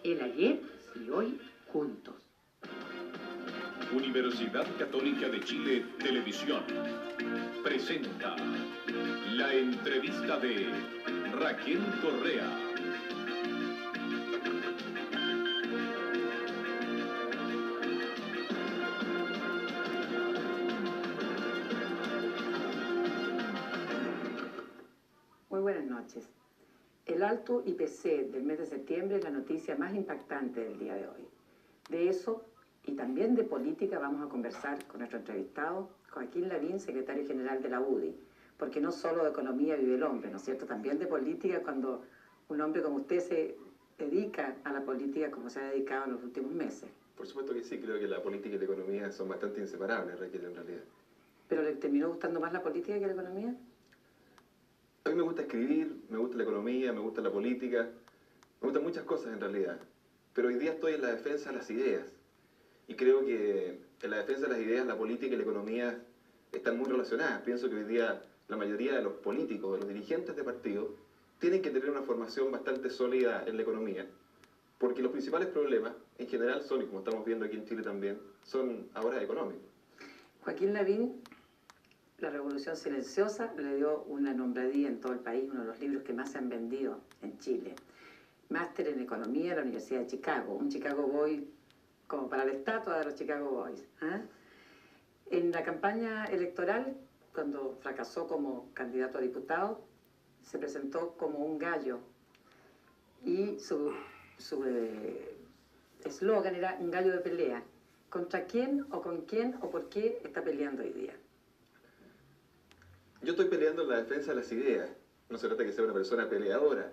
El ayer y hoy juntos. Universidad Católica de Chile Televisión presenta la entrevista de Raquel Correa. Muy buenas noches. El alto IPC del mes de septiembre es la noticia más impactante del día de hoy. De eso y también de política vamos a conversar con nuestro entrevistado, Joaquín Lavín, secretario general de la UDI, porque no solo de economía vive el hombre, ¿no es cierto? También de política cuando un hombre como usted se dedica a la política como se ha dedicado en los últimos meses. Por supuesto que sí, creo que la política y la economía son bastante inseparables, Raquel, en realidad. ¿Pero le terminó gustando más la política que la economía? A mí me gusta escribir, me gusta la economía, me gusta la política, me gustan muchas cosas en realidad. Pero hoy día estoy en la defensa de las ideas. Y creo que en la defensa de las ideas la política y la economía están muy relacionadas. Pienso que hoy día la mayoría de los políticos, de los dirigentes de partidos, tienen que tener una formación bastante sólida en la economía. Porque los principales problemas, en general, son, y como estamos viendo aquí en Chile también, son ahora económicos. Joaquín Lavín, La Revolución Silenciosa, le dio una nombradía en todo el país, uno de los libros que más se han vendido en Chile. Máster en Economía en la Universidad de Chicago, un Chicago Boy como para la estatua de los Chicago Boys. ¿Eh? En la campaña electoral, cuando fracasó como candidato a diputado, se presentó como un gallo y su eslogan era un gallo de pelea. ¿Contra quién o con quién o por qué está peleando hoy día? Yo estoy peleando en la defensa de las ideas. No se trata de que sea una persona peleadora.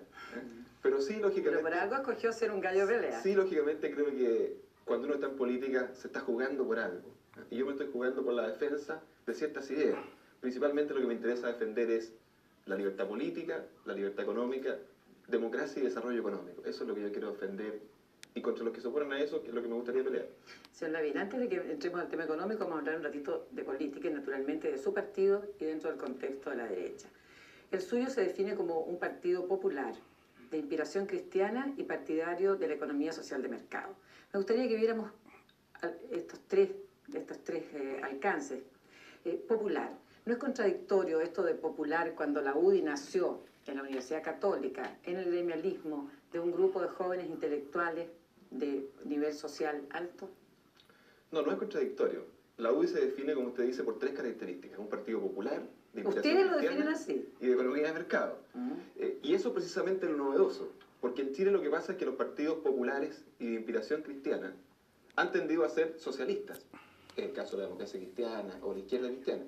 Pero sí, lógicamente... Pero por algo escogió ser un gallo de pelea. Sí, lógicamente creo que cuando uno está en política se está jugando por algo. Y yo me estoy jugando por la defensa de ciertas ideas. Principalmente lo que me interesa defender es la libertad política, la libertad económica, democracia y desarrollo económico. Eso es lo que yo quiero defender. Y contra los que se oponen a eso, que es lo que me gustaría pelear. Señor Lavín, antes de que entremos al tema económico, vamos a hablar un ratito de política y naturalmente de su partido y dentro del contexto de la derecha. El suyo se define como un partido popular, de inspiración cristiana y partidario de la economía social de mercado. Me gustaría que viéramos estos tres alcances. Popular. ¿No es contradictorio esto de popular cuando la UDI nació en la Universidad Católica, en el gremialismo de un grupo de jóvenes intelectuales de nivel social alto? No, no es contradictorio. La UDI se define, como usted dice, por tres características. Un partido popular, de inspiración ¿Ustedes lo definen así? Y de economía de mercado. Y eso precisamente es lo novedoso. Porque en Chile lo que pasa es que los partidos populares y de inspiración cristiana han tendido a ser socialistas. En el caso de la democracia cristiana o la izquierda cristiana.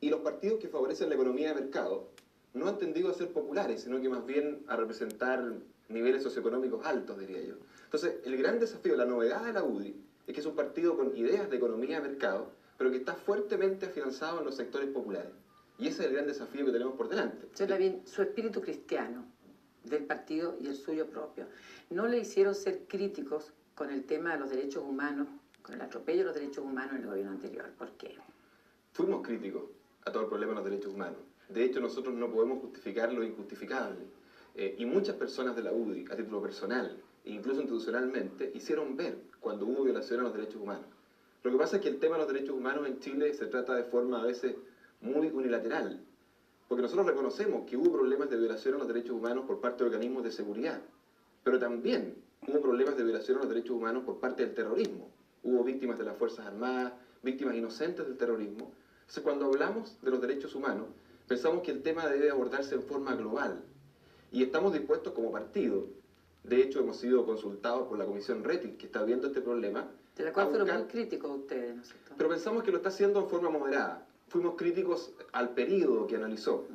Y los partidos que favorecen la economía de mercado no han tendido a ser populares, sino que más bien a representar niveles socioeconómicos altos, diría yo. Entonces, el gran desafío, la novedad de la UDI, es que es un partido con ideas de economía de mercado, pero que está fuertemente afianzado en los sectores populares. Y ese es el gran desafío que tenemos por delante. Señor Lavín, su espíritu cristiano del partido y el suyo propio, ¿no le hicieron ser críticos con el tema de los derechos humanos, con el atropello de los derechos humanos en el gobierno anterior? ¿Por qué? Fuimos críticos a todo el problema de los derechos humanos. De hecho, nosotros no podemos justificar lo injustificable. Y muchas personas de la UDI, a título personal, e incluso institucionalmente, hicieron ver cuando hubo violación a los derechos humanos. Lo que pasa es que el tema de los derechos humanos en Chile se trata de forma a veces muy unilateral. Porque nosotros reconocemos que hubo problemas de violación a los derechos humanos por parte de organismos de seguridad. Pero también hubo problemas de violación a los derechos humanos por parte del terrorismo. Hubo víctimas de las Fuerzas Armadas, víctimas inocentes del terrorismo. Entonces, cuando hablamos de los derechos humanos, pensamos que el tema debe abordarse en forma global. Y estamos dispuestos como partido, de hecho hemos sido consultados por la Comisión RETIC, que está viendo este problema. De la cual fueron muy críticos ustedes, ¿no es cierto? Pero pensamos que lo está haciendo en forma moderada. Fuimos críticos al periodo que analizó,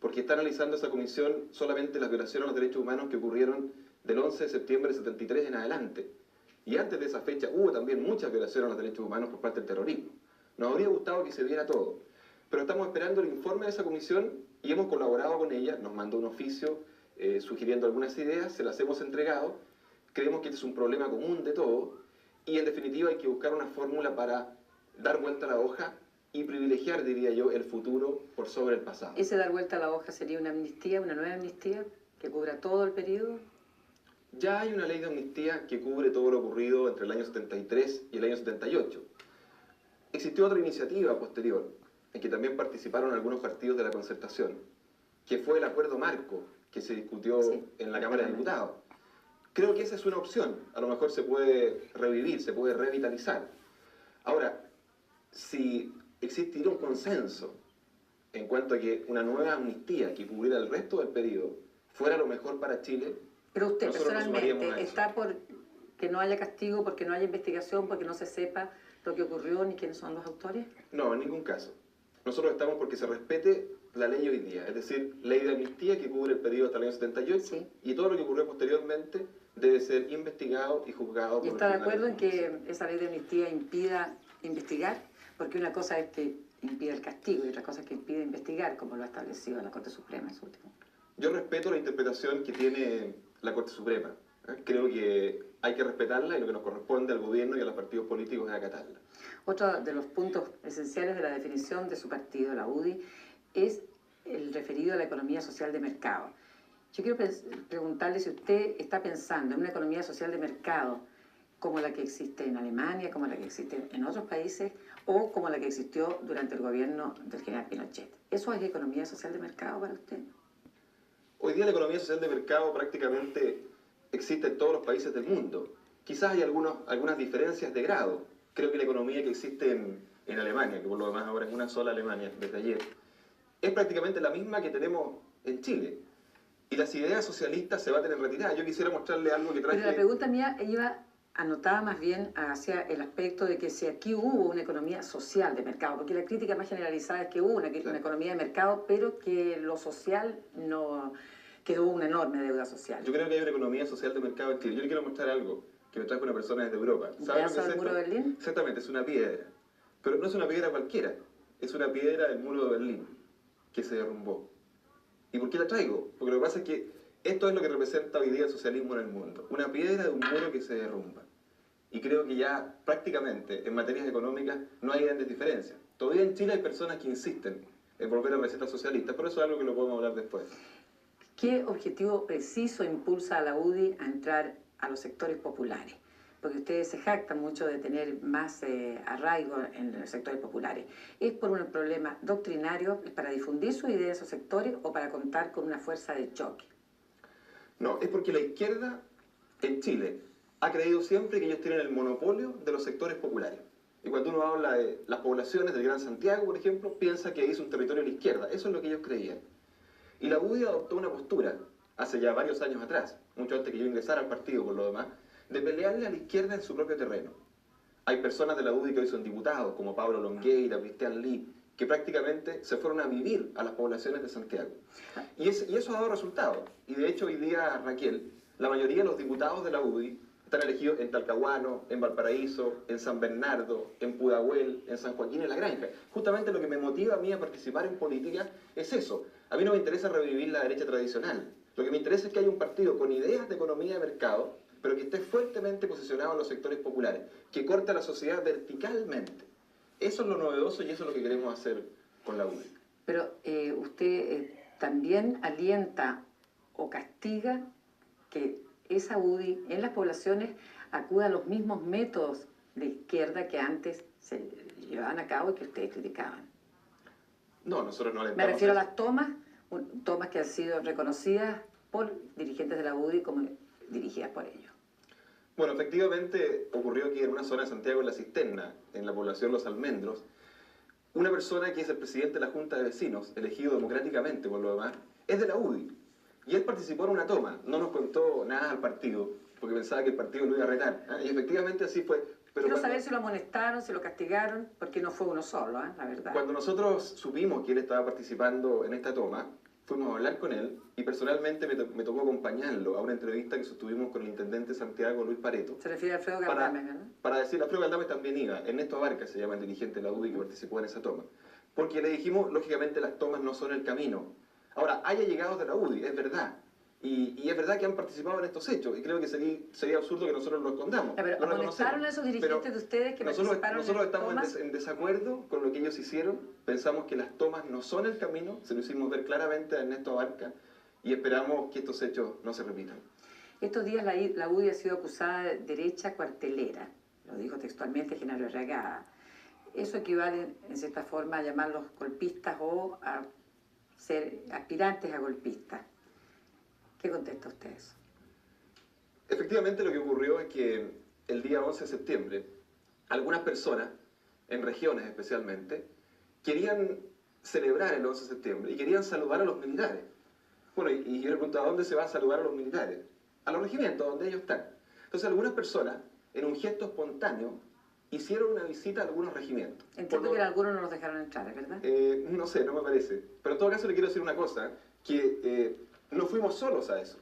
porque está analizando esa comisión solamente las violaciones a los derechos humanos que ocurrieron del 11 de septiembre de 73 en adelante. Y antes de esa fecha hubo también muchas violaciones a los derechos humanos por parte del terrorismo. Nos habría gustado que se viera todo, pero estamos esperando el informe de esa comisión y hemos colaborado con ella, nos mandó un oficio sugiriendo algunas ideas, se las hemos entregado, creemos que este es un problema común de todos y en definitiva hay que buscar una fórmula para dar vuelta a la hoja y privilegiar, diría yo, el futuro por sobre el pasado. ¿Ese dar vuelta a la hoja sería una amnistía, una nueva amnistía, que cubra todo el periodo? ya hay una ley de amnistía que cubre todo lo ocurrido entre el año 73 y el año 78. Existió otra iniciativa posterior, en que también participaron algunos partidos de la Concertación, que fue el acuerdo marco que se discutió en la Cámara de Diputados. Creo que esa es una opción, a lo mejor se puede revivir, se puede revitalizar. Ahora, si existiera un consenso en cuanto a que una nueva amnistía que cubriera el resto del periodo fuera lo mejor para Chile, pero usted nosotros nos sumaríamos a personalmente eso. está por que no haya castigo, porque no haya investigación, porque no se sepa lo que ocurrió ni quiénes son los autores. No, en ningún caso. Nosotros estamos porque se respete la ley hoy día, es decir, ley de amnistía que cubre el periodo hasta el año 78 Sí. y todo lo que ocurrió posteriormente debe ser investigado y juzgado por ¿Y los está de tribunales acuerdo en de justicia. que esa ley de amnistía impida investigar? Porque una cosa es que impide el castigo y otra cosa es que impide investigar, como lo ha establecido la Corte Suprema en su último. Yo respeto la interpretación que tiene la Corte Suprema. Creo que hay que respetarla y lo que nos corresponde al gobierno y a los partidos políticos es acatarla. Otro de los puntos esenciales de la definición de su partido, la UDI, es el referido a la economía social de mercado. Yo quiero preguntarle si usted está pensando en una economía social de mercado como la que existe en Alemania, como la que existe en otros países o como la que existió durante el gobierno del general Pinochet. ¿Eso es economía social de mercado para usted? Hoy día la economía social de mercado prácticamente existe en todos los países del mundo. Quizás hay algunas diferencias de grado. Creo que la economía que existe en Alemania, que por lo demás ahora es una sola Alemania desde ayer, es prácticamente la misma que tenemos en Chile. Y las ideas socialistas se van a tener retiradas. Yo quisiera mostrarle algo que traje. Pero la pregunta mía iba anotada más bien hacia el aspecto de que si aquí hubo una economía social de mercado, porque la crítica más generalizada es que hubo una economía de mercado, pero que lo social no quedó una enorme deuda social. Yo creo que hay una economía social de mercado en Chile. Yo le quiero mostrar algo que me trajo una persona desde Europa. ¿Un ¿Sabe lo que pedazo es del esto? muro de Berlín? Exactamente, es una piedra. Pero no es una piedra cualquiera. Es una piedra del muro de Berlín que se derrumbó. ¿Y por qué la traigo? Porque lo que pasa es que esto es lo que representa hoy día el socialismo en el mundo. Una piedra de un muro que se derrumba. Y creo que ya prácticamente en materias económicas no hay grandes diferencias. Todavía en Chile hay personas que insisten en volver a recetas socialistas, pero eso es algo que lo podemos hablar después. ¿Qué objetivo preciso impulsa a la UDI a entrar a los sectores populares? Porque ustedes se jactan mucho de tener más arraigo en los sectores populares. ¿Es por un problema doctrinario, es para difundir sus ideas a esos sectores o para contar con una fuerza de choque? No, es porque la izquierda en Chile ha creído siempre que ellos tienen el monopolio de los sectores populares. Y cuando uno habla de las poblaciones del Gran Santiago, por ejemplo, piensa que ahí es un territorio de la izquierda. Eso es lo que ellos creían. Y la UDI adoptó una postura, hace ya varios años atrás, mucho antes que yo ingresara al partido por lo demás, de pelearle a la izquierda en su propio terreno. Hay personas de la UDI que hoy son diputados, como Pablo Longueira, Cristian Lee, que prácticamente se fueron a vivir a las poblaciones de Santiago. Y eso ha dado resultados. Y de hecho hoy día, Raquel, la mayoría de los diputados de la UDI están elegidos en Talcahuano, en Valparaíso, en San Bernardo, en Pudahuel, en San Joaquín, en La Granja. Justamente lo que me motiva a mí a participar en política es eso. A mí no me interesa revivir la derecha tradicional. Lo que me interesa es que haya un partido con ideas de economía de mercado, pero que esté fuertemente posicionado en los sectores populares, que corte a la sociedad verticalmente. Eso es lo novedoso y eso es lo que queremos hacer con la UDI. Pero usted también alienta o castiga que esa UDI en las poblaciones acuda a los mismos métodos de izquierda que antes se llevaban a cabo y que ustedes criticaban. No, nosotros no Me alentamos refiero a eso. las tomas que han sido reconocidas por dirigentes de la UDI como dirigidas por ellos. Bueno, efectivamente ocurrió que en una zona de Santiago, en La Cisterna, en la población Los Almendros, una persona que es el presidente de la Junta de Vecinos, elegido democráticamente por lo demás, es de la UDI. Y él participó en una toma, no nos contó nada al partido, porque pensaba que el partido lo iba a retar. Y efectivamente así fue. Pero Quiero saber si lo amonestaron, si lo castigaron, porque no fue uno solo, la verdad. Cuando nosotros supimos que él estaba participando en esta toma, fuimos a hablar con él y personalmente me tocó acompañarlo a una entrevista que sostuvimos con el intendente de Santiago, Luis Pareto. Se refiere a Alfredo Galdame, ¿no? Para decir, Alfredo Galdame también iba. Ernesto Abarca se llama el dirigente de la UDI que participó en esa toma. Porque le dijimos, lógicamente las tomas no son el camino. Ahora, hay allegados de la UDI, es verdad. Y es verdad que han participado en estos hechos. Y creo que sería absurdo que nosotros lo escondamos. Pero Lo amonestaron a esos dirigentes de ustedes que participaron nosotros en estamos tomas. en desacuerdo con lo que ellos hicieron. Pensamos que las tomas no son el camino. Se lo hicimos ver claramente a Ernesto Abarca. Y esperamos que estos hechos no se repitan. Estos días la UDI ha sido acusada de derecha cuartelera, lo dijo textualmente Genaro Herragada. Eso equivale, en cierta forma, a llamarlos golpistas o a ser aspirantes a golpistas. ¿Qué contesta usted eso? Efectivamente, lo que ocurrió es que el día 11 de septiembre, algunas personas, en regiones especialmente, querían celebrar el 11 de septiembre y querían saludar a los militares. Bueno, y yo le pregunto, ¿a dónde se va a saludar a los militares? A los regimientos, donde ellos están. Entonces, algunas personas, en un gesto espontáneo, hicieron una visita a algunos regimientos. Entiendo que algunos no los dejaron entrar, ¿es verdad? No sé, no me parece. Pero en todo caso le quiero decir una cosa, que no fuimos solos a eso.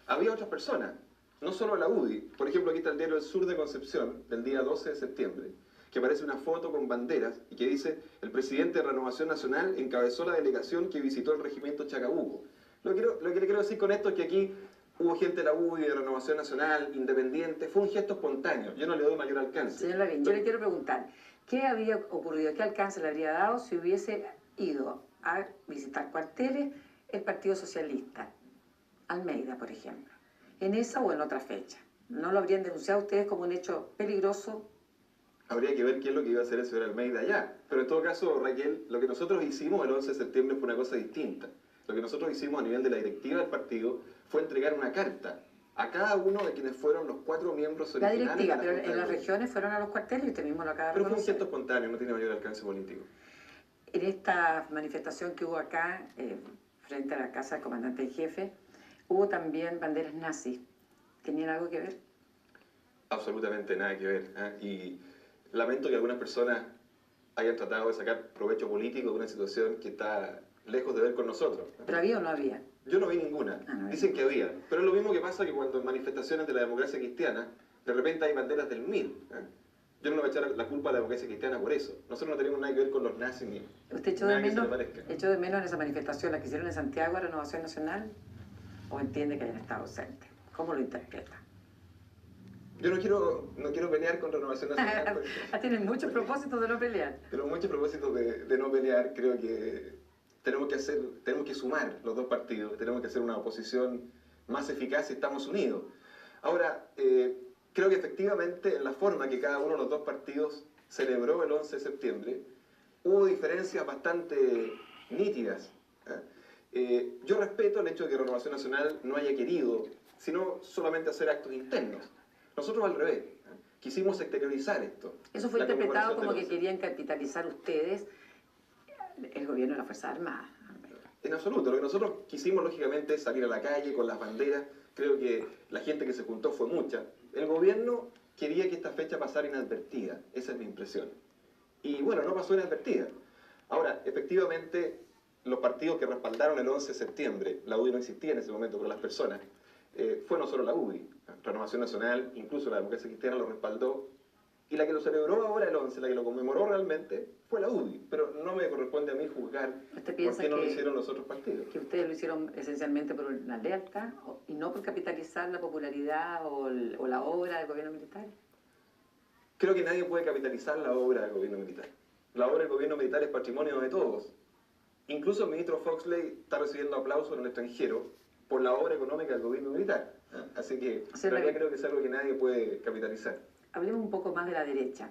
Había otras personas, no solo la UDI. Por ejemplo, aquí está el diario El Sur de Concepción, del día 12 de septiembre, que aparece una foto con banderas y que dice: el presidente de Renovación Nacional encabezó la delegación que visitó el regimiento Chacabuco. Lo que le quiero decir con esto es que aquí hubo gente de la UDI, de Renovación Nacional, independiente, fue un gesto espontáneo, yo no le doy mayor alcance. Señor Lavín, yo le quiero preguntar, ¿qué había ocurrido, qué alcance le habría dado si hubiese ido a visitar cuarteles el Partido Socialista, Almeida, por ejemplo, en esa o en otra fecha? ¿No lo habrían denunciado ustedes como un hecho peligroso? Habría que ver qué es lo que iba a hacer el señor Almeida allá. Pero en todo caso, Raquel, lo que nosotros hicimos el 11 de septiembre fue una cosa distinta. Lo que nosotros hicimos a nivel de la directiva del partido fue entregar una carta a cada uno de quienes fueron los 4 miembros La originales. directiva, pero en las regiones fueron a los cuarteles y usted mismo lo acaba de Pero fue un reconocer. gesto espontáneo, no tiene mayor alcance político. En esta manifestación que hubo acá, frente a la casa del comandante en jefe, hubo también banderas nazis. ¿Tenían algo que ver? Absolutamente nada que ver. Y lamento que algunas personas hayan tratado de sacar provecho político de una situación que está lejos de ver con nosotros. ¿Pero había o no había? Yo no vi ninguna. No Dicen que había. Pero es lo mismo que pasa que cuando en manifestaciones de la democracia cristiana, de repente hay banderas del MIR. Yo no le voy a echar la culpa a la democracia cristiana por eso. Nosotros no tenemos nada que ver con los nazis ni ¿Usted echó nada de que se le menos, parezca. echó de menos en esa manifestación la que hicieron en Santiago, Renovación Nacional? ¿O entiende que hayan estado ausentes? ¿Cómo lo interpreta? Yo no quiero pelear con Renovación Nacional. Tienen muchos propósitos de no pelear. Tenemos muchos propósitos de no pelear. Creo que tenemos que sumar los dos partidos, tenemos que hacer una oposición más eficaz si estamos unidos. Ahora, creo que efectivamente en la forma que cada uno de los dos partidos celebró el 11 de septiembre, hubo diferencias bastante nítidas. Yo respeto el hecho de que Renovación Nacional no haya querido, sino solamente hacer actos internos. Nosotros al revés, quisimos exteriorizar esto. Eso fue interpretado como que querían querían capitalizar ustedes el gobierno de las Fuerzas Armadas. En absoluto, lo que nosotros quisimos lógicamente es salir a la calle con las banderas. Creo que la gente que se juntó fue mucha. El gobierno quería que esta fecha pasara inadvertida, esa es mi impresión. Y bueno, no pasó inadvertida. Ahora, efectivamente, los partidos que respaldaron el 11 de septiembre, la UDI no existía en ese momento, pero las personas, fue no solo la UDI, Renovación Nacional, incluso la democracia cristiana lo respaldó, y la que lo celebró ahora el 11, la que lo conmemoró realmente, fue la UDI. Pero no me corresponde a mí juzgar por qué no lo hicieron los otros partidos. ¿Que ustedes lo hicieron esencialmente por una lealtad y no por capitalizar la popularidad o la obra del gobierno militar? Creo que nadie puede capitalizar la obra del gobierno militar. La obra del gobierno militar es patrimonio de todos. Incluso el ministro Foxley está recibiendo aplausos en el extranjero por la obra económica del gobierno militar. Así que en realidad creo que es algo que nadie puede capitalizar. Hablemos un poco más de la derecha.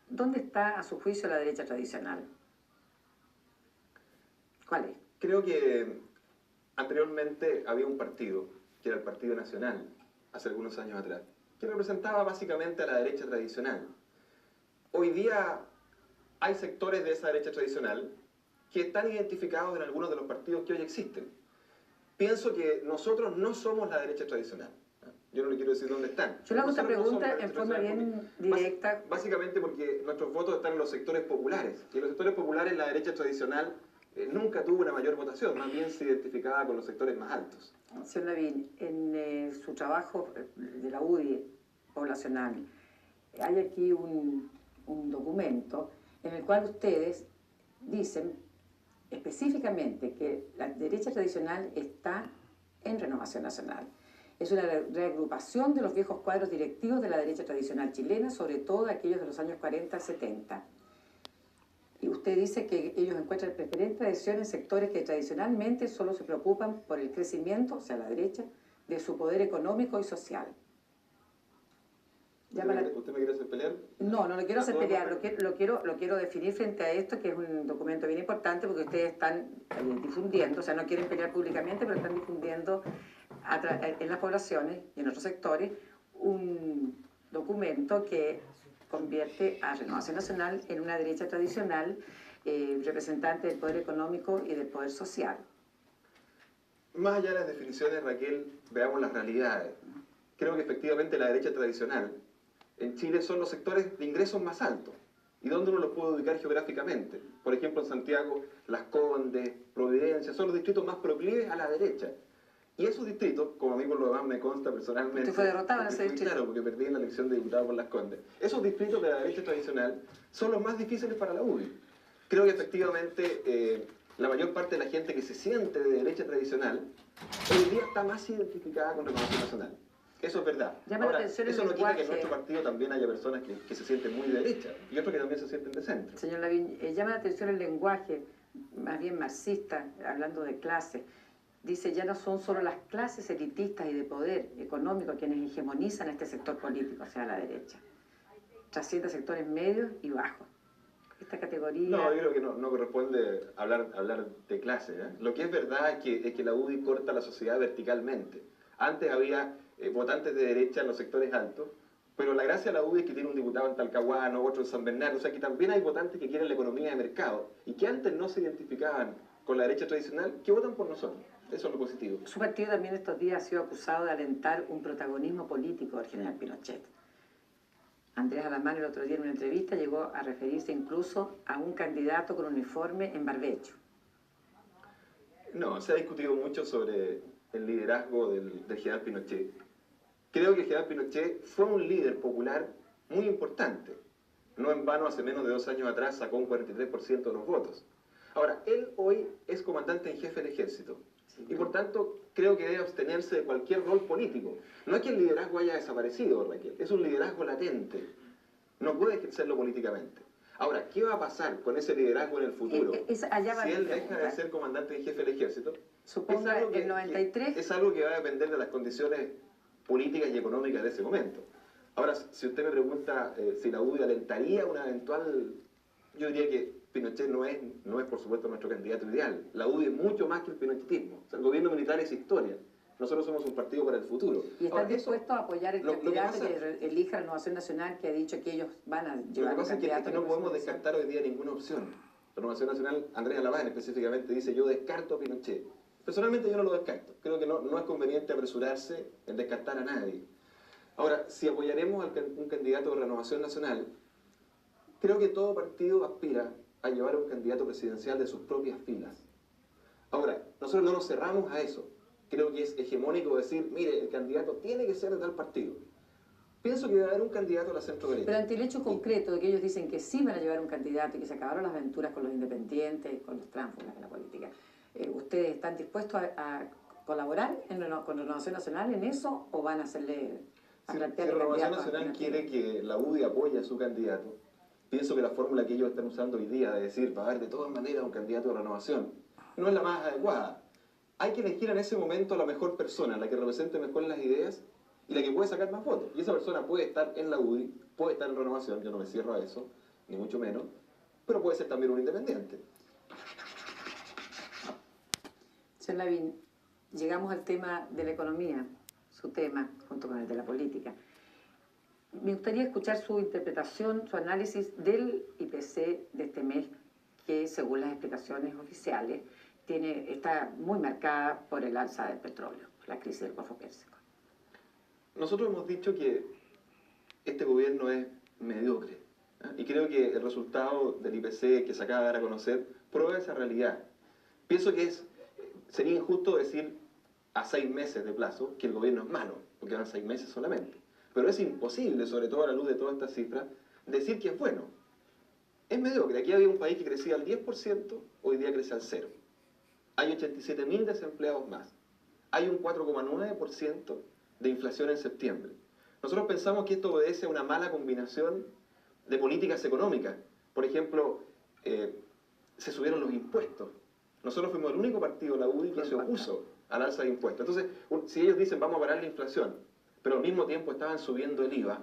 ¿Dónde está, a su juicio, la derecha tradicional? ¿Cuál es? Creo que anteriormente había un partido, que era el Partido Nacional, hace algunos años atrás, que representaba básicamente a la derecha tradicional. Hoy día hay sectores de esa derecha tradicional que están identificados en algunos de los partidos que hoy existen. Pienso que nosotros no somos la derecha tradicional. Yo no le quiero decir dónde están. Yo le hago esta Nosotros no pregunta somos la en derecha forma tradicional bien directa. Básicamente porque nuestros votos están en los sectores populares. Y en los sectores populares la derecha tradicional nunca tuvo una mayor votación, más bien se identificaba con los sectores más altos. Señor Lavín, en su trabajo de la UDI poblacional, hay aquí un documento en el cual ustedes dicen específicamente que la derecha tradicional está en Renovación Nacional. Es una reagrupación de los viejos cuadros directivos de la derecha tradicional chilena, sobre todo aquellos de los años 40 al 70. Y usted dice que ellos encuentran preferente adhesión en sectores que tradicionalmente solo se preocupan por el crecimiento, o sea, la derecha, de su poder económico y social. ¿Usted me quiere hacer pelear? No, no lo quiero hacer pelear, lo quiero definir frente a esto, que es un documento bien importante porque ustedes están difundiendo, o sea, no quieren pelear públicamente, pero están difundiendo en las poblaciones y en otros sectores un documento que convierte a Renovación Nacional en una derecha tradicional, representante del poder económico y del poder social. Más allá de las definiciones, Raquel, veamos las realidades. Creo que efectivamente la derecha tradicional en Chile son los sectores de ingresos más altos. ¿Y dónde uno los puede ubicar geográficamente? Por ejemplo, en Santiago, Las Condes, Providencia, son los distritos más proclives a la derecha. Y esos distritos, como a mí por lo demás me consta personalmente... ¿Usted fue derrotado en ese distrito? Claro, porque perdí en la elección de diputado por Las Condes. Esos distritos de la derecha tradicional son los más difíciles para la UDI. Creo que efectivamente la mayor parte de la gente que se siente de derecha tradicional hoy día está más identificada con Renovación Nacional. Eso es verdad. Ahora, eso no quita que en nuestro partido también haya personas que se sienten muy de derecha y otros que también se sienten de centro. Señor Lavín, llama la atención el lenguaje, más bien marxista, hablando de clases. Dice, ya no son solo las clases elitistas y de poder económico quienes hegemonizan este sector político, o sea, la derecha. Trasciende sectores medios y bajos. Esta categoría... No, yo creo que no corresponde hablar de clase. Lo que es verdad es que la UDI corta la sociedad verticalmente. Antes había votantes de derecha en los sectores altos, pero la gracia de la UDI es que tiene un diputado en Talcahuano, otro en San Bernardo, o sea que también hay votantes que quieren la economía de mercado y que antes no se identificaban con la derecha tradicional, que votan por nosotros. Eso es lo positivo. Su partido también estos días ha sido acusado de alentar un protagonismo político del general Pinochet. Andrés Alamán el otro día en una entrevista llegó a referirse incluso a un candidato con uniforme en barbecho. No, se ha discutido mucho sobre el liderazgo del general Pinochet. Creo que el general Pinochet fue un líder popular muy importante. No en vano, hace menos de 2 años atrás sacó un 43% de los votos. Ahora, él hoy es comandante en jefe del ejército. Y por tanto, creo que debe abstenerse de cualquier rol político. No es que el liderazgo haya desaparecido, Raquel, es un liderazgo latente. No puede ejercerlo políticamente. Ahora, ¿qué va a pasar con ese liderazgo en el futuro? Si él deja de ser comandante en jefe del ejército, suponga el 93... es algo que va a depender de las condiciones políticas y económicas de ese momento. Ahora, si usted me pregunta si la UDI alentaría una eventual... Yo diría que Pinochet no es por supuesto nuestro candidato ideal. La UDI es mucho más que el pinochetismo. O sea, el gobierno militar es historia. Nosotros somos un partido para el futuro. ¿Y están dispuestos a apoyar el candidato que elija Renovación Nacional, que ha dicho que ellos van a llevar un candidato? Lo que pasa es que no podemos descartar hoy día ninguna opción. Renovación Nacional, Andrés Alamán específicamente dice, yo descarto a Pinochet. Personalmente yo no lo descarto. Creo que no es conveniente apresurarse en descartar a nadie. Ahora, si apoyaremos a un candidato de Renovación Nacional, creo que todo partido aspira a llevar un candidato presidencial de sus propias filas. Ahora, nosotros no nos cerramos a eso. Creo que es hegemónico decir, mire, el candidato tiene que ser de tal partido. Pienso que va a haber un candidato a la centro derecha. Pero ante el hecho concreto de que ellos dicen que sí van a llevar un candidato y que se acabaron las aventuras con los independientes, con los tránsfugas de la política, ¿ustedes están dispuestos a colaborar con Renovación Nacional en eso o van a hacerle... Si Renovación Nacional quiere que la UDI apoye a su candidato, pienso que la fórmula que ellos están usando hoy día de decir, va a haber de todas maneras un candidato de renovación, no es la más adecuada. Hay que elegir en ese momento a la mejor persona, la que represente mejor las ideas y la que puede sacar más votos. Y esa persona puede estar en la UDI, puede estar en renovación, yo no me cierro a eso, ni mucho menos, pero puede ser también un independiente. Señor Lavín, llegamos al tema de la economía, su tema, junto con el de la política. Me gustaría escuchar su interpretación, su análisis del IPC de este mes, que según las explicaciones oficiales está muy marcada por el alza del petróleo, por la crisis del Golfo Pérsico. Nosotros hemos dicho que este gobierno es mediocre, y creo que el resultado del IPC que se acaba de dar a conocer prueba esa realidad. Pienso que sería injusto decir a 6 meses de plazo que el gobierno es malo, porque van 6 meses solamente. Pero es imposible, sobre todo a la luz de todas estas cifras, decir que es bueno. Es mediocre. Aquí había un país que crecía al 10%, hoy día crece al 0%. Hay 87.000 desempleados más. Hay un 4,9% de inflación en septiembre. Nosotros pensamos que esto obedece a una mala combinación de políticas económicas. Por ejemplo, se subieron los impuestos. Nosotros fuimos el único partido, la UDI, que se opuso al alza de impuestos. Entonces, si ellos dicen vamos a parar la inflación, pero al mismo tiempo estaban subiendo el IVA,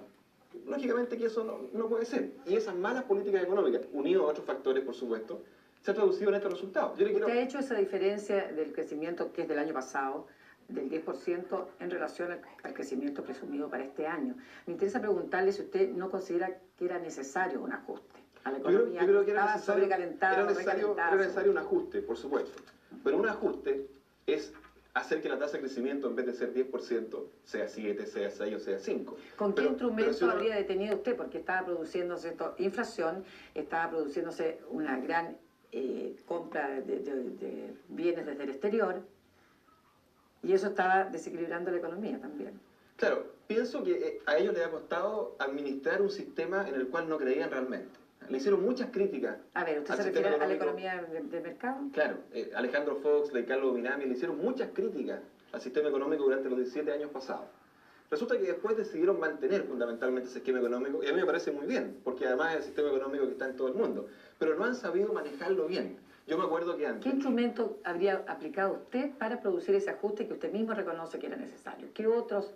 lógicamente que eso no puede ser. Y esas malas políticas económicas, unidas a otros factores, por supuesto, se ha traducido en estos resultados. ¿Usted ha hecho esa diferencia del crecimiento que es del año pasado, del 10%, en relación al crecimiento presumido para este año? Me interesa preguntarle si usted no considera que era necesario un ajuste a la economía. Yo creo que estaba sobrecalentada, era necesario un ajuste, por supuesto. Pero un ajuste es hacer que la tasa de crecimiento, en vez de ser 10%, sea 7, sea 6 o sea 5. ¿Con qué instrumento habría detenido usted? Porque estaba produciéndose inflación, estaba produciéndose una gran compra de bienes desde el exterior, y eso estaba desequilibrando la economía también. Claro, pienso que a ellos les ha costado administrar un sistema en el cual no creían realmente. Le hicieron muchas críticas. A ver, ¿usted se refiere a la economía de mercado? Claro, Alejandro Fox, Carlos Binami le hicieron muchas críticas al sistema económico durante los 17 años pasados. Resulta que después decidieron mantener fundamentalmente ese esquema económico, y a mí me parece muy bien, porque además es el sistema económico que está en todo el mundo, pero no han sabido manejarlo bien. Yo me acuerdo que antes... ¿Qué instrumento habría aplicado usted para producir ese ajuste que usted mismo reconoce que era necesario? ¿Qué otros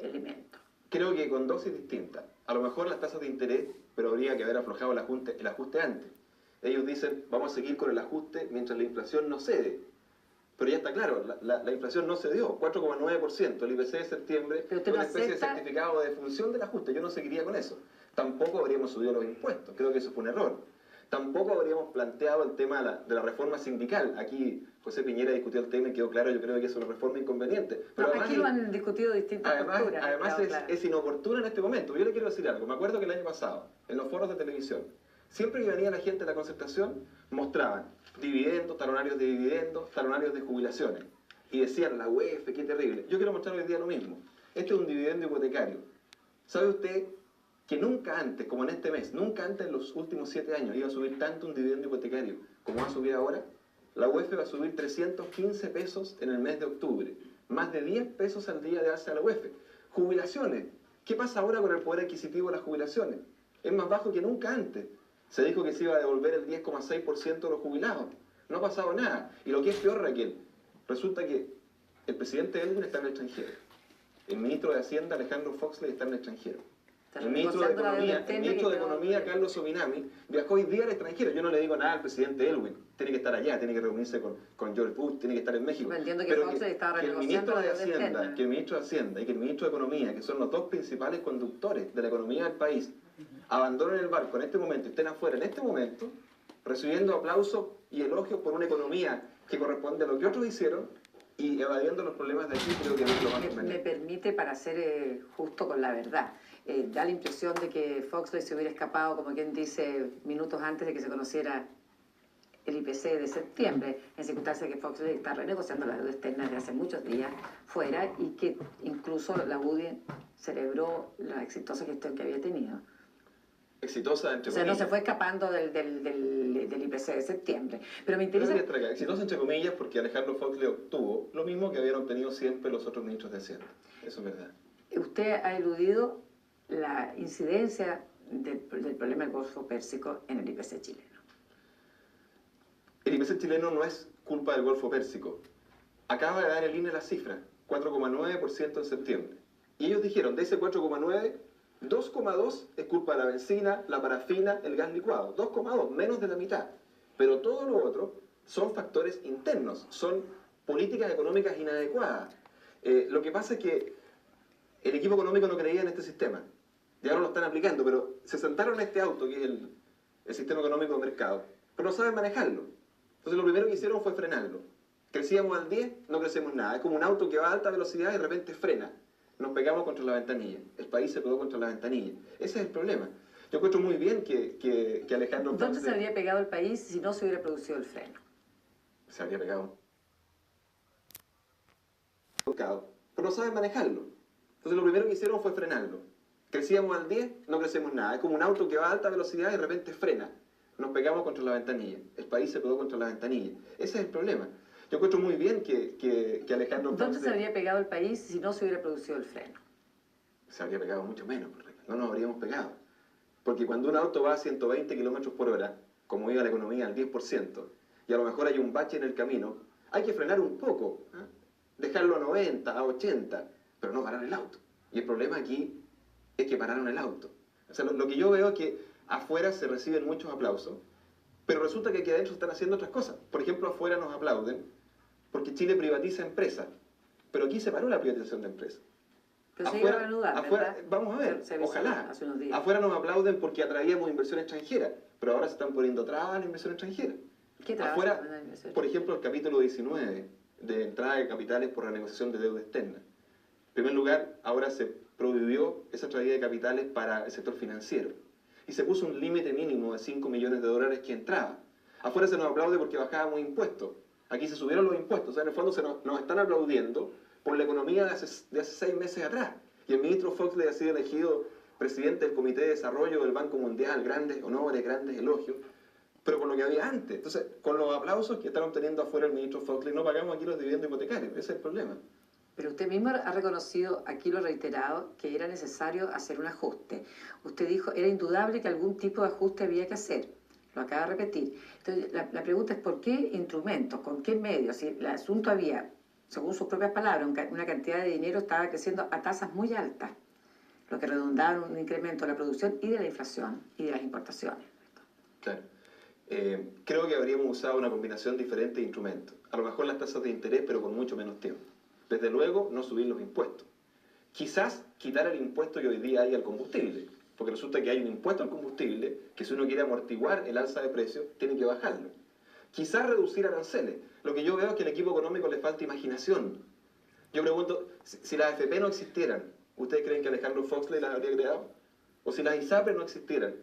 elementos? Creo que con dosis distintas. A lo mejor las tasas de interés, pero habría que haber aflojado el ajuste antes. Ellos dicen, vamos a seguir con el ajuste mientras la inflación no cede. Pero ya está claro, la inflación no cedió, 4,9%, el IPC de septiembre fue una especie de certificado de defunción del ajuste, yo no seguiría con eso. Tampoco habríamos subido los impuestos, creo que eso fue un error. Tampoco habríamos planteado el tema de la reforma sindical. Aquí José Piñera discutió el tema y quedó claro, yo creo que es una reforma inconveniente. Pero aquí lo han discutido distintas posturas. Además es inoportuna en este momento. Yo le quiero decir algo, me acuerdo que el año pasado, en los foros de televisión, siempre que venía la gente de la concertación, mostraban dividendos, talonarios de dividendos, talonarios de jubilaciones. Y decían, la UEF, qué terrible. Yo quiero mostrar hoy día lo mismo. Este es un dividendo hipotecario. ¿Sabe usted que nunca antes, como en este mes, nunca antes en los últimos 7 años iba a subir tanto un dividendo hipotecario como va a subir ahora? La UEF va a subir 315 pesos en el mes de octubre. Más de 10 pesos al día de alza a la UEF. Jubilaciones. ¿Qué pasa ahora con el poder adquisitivo de las jubilaciones? Es más bajo que nunca antes. Se dijo que se iba a devolver el 10,6% de los jubilados. No ha pasado nada. Y lo que es peor, Raquel, resulta que el presidente Elwin está en el extranjero. El ministro de Hacienda, Alejandro Foxley, está en el extranjero. El ministro de Economía, Carlos Ominami, viajó hoy día al extranjero. Yo no le digo nada al presidente Elwin. Tiene que estar allá, tiene que reunirse con George Bush, tiene que estar en México. Entiendo que Foxley estaba renegociando la deuda externa. Que el ministro de Hacienda y que el ministro de Economía, que son los dos principales conductores de la economía del país, abandonen el barco en este momento, estén afuera en este momento, recibiendo aplausos y elogios por una economía que corresponde a lo que otros hicieron y evadiendo los problemas de aquí, creo que no es lo más conveniente. Me permite, para ser justo con la verdad, da la impresión de que Foxley se hubiera escapado, como quien dice, minutos antes de que se conociera el IPC de septiembre, en circunstancias que Foxley está renegociando la deuda externa desde hace muchos días fuera y que incluso la UDI celebró la exitosa gestión que había tenido. Exitosa, entre comillas. O sea, no se fue escapando del IPC de septiembre. Pero me interesa... Exitosa, entre comillas, porque Alejandro Foxley obtuvo lo mismo que habían obtenido siempre los otros ministros de Hacienda. Eso es verdad. Usted ha eludido la incidencia del problema del Golfo Pérsico en el IPC chileno. El IPC chileno no es culpa del Golfo Pérsico. Acaba de dar el INE la cifra, 4,9% en septiembre. Y ellos dijeron, de ese 4,9%, 2,2 es culpa de la benzina, la parafina, el gas licuado. 2,2, menos de la mitad. Pero todo lo otro son factores internos, son políticas económicas inadecuadas. Lo que pasa es que el equipo económico no creía en este sistema. Y ahora lo están aplicando, pero se sentaron en este auto, que es el sistema económico de mercado, pero no saben manejarlo. Entonces lo primero que hicieron fue frenarlo. Crecíamos al 10, no crecemos nada. Es como un auto que va a alta velocidad y de repente frena. Nos pegamos contra la ventanilla. El país se pegó contra la ventanilla. Ese es el problema. Yo encuentro muy bien que Alejandro Foxley... ¿Dónde se habría pegado el país si no se hubiera producido el freno? Se habría pegado. Pero no saben manejarlo. Entonces lo primero que hicieron fue frenarlo. Crecíamos al 10, no crecemos nada. Es como un auto que va a alta velocidad y de repente frena. Nos pegamos contra la ventanilla. El país se pegó contra la ventanilla. Ese es el problema. Yo encuentro muy bien que Alejandro Foxley... ¿Dónde se habría pegado el país si no se hubiera producido el freno? Se habría pegado mucho menos, no nos habríamos pegado. Porque cuando un auto va a 120 kilómetros por hora, como iba la economía al 10%, y a lo mejor hay un bache en el camino, hay que frenar un poco. dejarlo a 90, a 80, pero no parar el auto. Y el problema aquí es que pararon el auto. O sea, lo que yo veo es que afuera se reciben muchos aplausos, pero resulta que aquí adentro están haciendo otras cosas. Por ejemplo, afuera nos aplauden porque Chile privatiza empresas, pero aquí se paró la privatización de empresas. Pero se iba a reanudar, afuera, vamos a ver, ojalá. Afuera nos aplauden porque atraíamos inversión extranjera, pero ahora se están poniendo trabas a la inversión extranjera. ¿Qué trabas? Afuera, por ejemplo, el capítulo 19 de entrada de capitales por renegociación de deuda externa. En primer lugar, ahora se prohibió esa traída de capitales para el sector financiero y se puso un límite mínimo de 5 millones de dólares que entraba. Afuera se nos aplaude porque bajábamos impuestos. Aquí se subieron los impuestos. O sea, en el fondo nos están aplaudiendo por la economía de hace 6 meses atrás. Y el ministro Foxley ha sido elegido presidente del Comité de Desarrollo del Banco Mundial, grandes honores, grandes elogios, pero con lo que había antes. Entonces, con los aplausos que están obteniendo afuera el ministro Foxley, no pagamos aquí los dividendos hipotecarios. Ese es el problema. Pero usted mismo ha reconocido, aquí lo ha reiterado, que era necesario hacer un ajuste. Usted dijo, era indudable que algún tipo de ajuste había que hacer. Lo acaba de repetir. Entonces, la pregunta es, ¿por qué instrumentos? ¿Con qué medios? Si el asunto había, según sus propias palabras, una cantidad de dinero estaba creciendo a tasas muy altas, lo que redundaba en un incremento de la producción y de la inflación y de las importaciones. Claro. Creo que habríamos usado una combinación diferente de instrumentos. A lo mejor las tasas de interés, pero con mucho menos tiempo. Desde luego, no subir los impuestos. Quizás quitar el impuesto que hoy día hay al combustible, porque resulta que hay un impuesto al combustible que si uno quiere amortiguar el alza de precios, tiene que bajarlo. Quizás reducir aranceles. Lo que yo veo es que al equipo económico le falta imaginación. Yo pregunto, si las AFP no existieran, ¿ustedes creen que Alejandro Foxley las habría creado? O si las ISAPRES no existieran,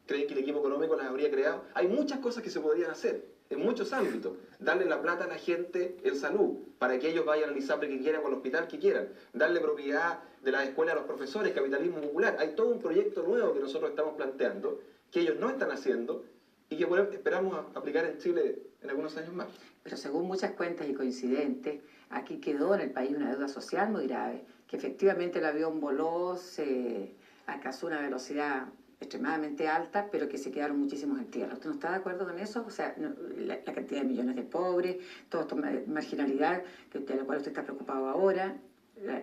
¿creen que el equipo económico las habría creado? Hay muchas cosas que se podrían hacer, en muchos ámbitos. Darle la plata a la gente en salud, para que ellos vayan al ISAPRE que quieran o al hospital que quieran. Darle propiedad de las escuelas a los profesores, capitalismo popular. Hay todo un proyecto nuevo que nosotros estamos planteando, que ellos no están haciendo, y que esperamos aplicar en Chile en algunos años más. Pero según muchas cuentas y coincidentes, aquí quedó en el país una deuda social muy grave, que efectivamente el avión voló, se alcanzó una velocidad extremadamente alta, pero que se quedaron muchísimos en tierra. ¿Usted no está de acuerdo con eso? O sea, la cantidad de millones de pobres, toda esta marginalidad de la cual usted está preocupado ahora,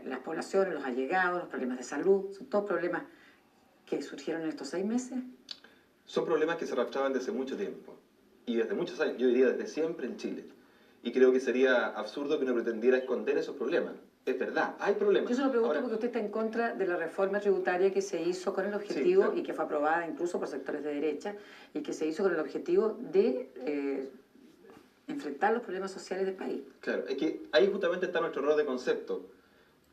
las poblaciones, los allegados, los problemas de salud, son todos problemas que surgieron en estos 6 meses. Son problemas que se arrastraban desde mucho tiempo, y desde muchos años, yo diría desde siempre en Chile. Y creo que sería absurdo que uno pretendiera esconder esos problemas. Es verdad, hay problemas. Yo se lo pregunto porque usted está en contra de la reforma tributaria que se hizo con el objetivo, sí, claro, y que fue aprobada incluso por sectores de derecha, y que se hizo con el objetivo de enfrentar los problemas sociales del país. Claro, es que ahí justamente está nuestro error de concepto,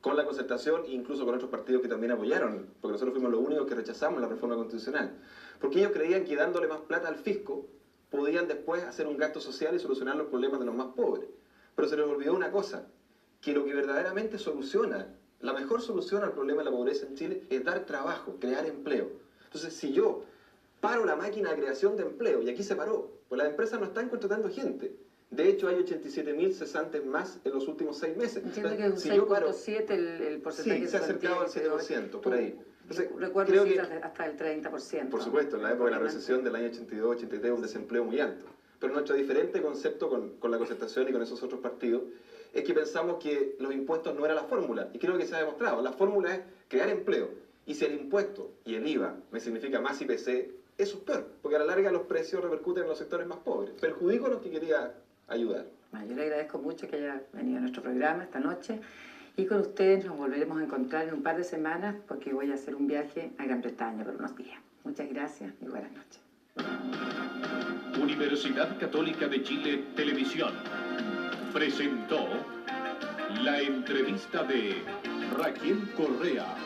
con la concertación e incluso con otros partidos que también apoyaron, porque nosotros fuimos los únicos que rechazamos la reforma constitucional. Porque ellos creían que dándole más plata al fisco podían después hacer un gasto social y solucionar los problemas de los más pobres. Pero se les olvidó una cosa, que lo que verdaderamente soluciona, la mejor solución al problema de la pobreza en Chile es dar trabajo, crear empleo. Entonces, si yo paro la máquina de creación de empleo, y aquí se paró, pues las empresas no están contratando gente. De hecho, hay 87.000 cesantes más en los últimos 6 meses. Entiendo que es un 6.7 el porcentaje. Sí, se ha acercado al 7%, por ahí. Entonces, recuerdo creo cifras hasta el 30%. Por supuesto, en la época de la recesión del año 82-83, un desempleo muy alto. Pero nuestro diferente concepto con la concertación y con esos otros partidos es que pensamos que los impuestos no era la fórmula. Y creo que se ha demostrado. La fórmula es crear empleo. Y si el impuesto y el IVA me significa más IPC, eso es peor. Porque a la larga los precios repercuten en los sectores más pobres. Perjudico a los que quería ayudar. Bueno, yo le agradezco mucho que haya venido a nuestro programa esta noche. Y con ustedes nos volveremos a encontrar en un par de semanas porque voy a hacer un viaje a Gran Bretaña por unos días. Muchas gracias y buenas noches. Universidad Católica de Chile Televisión presentó la entrevista de Raquel Correa.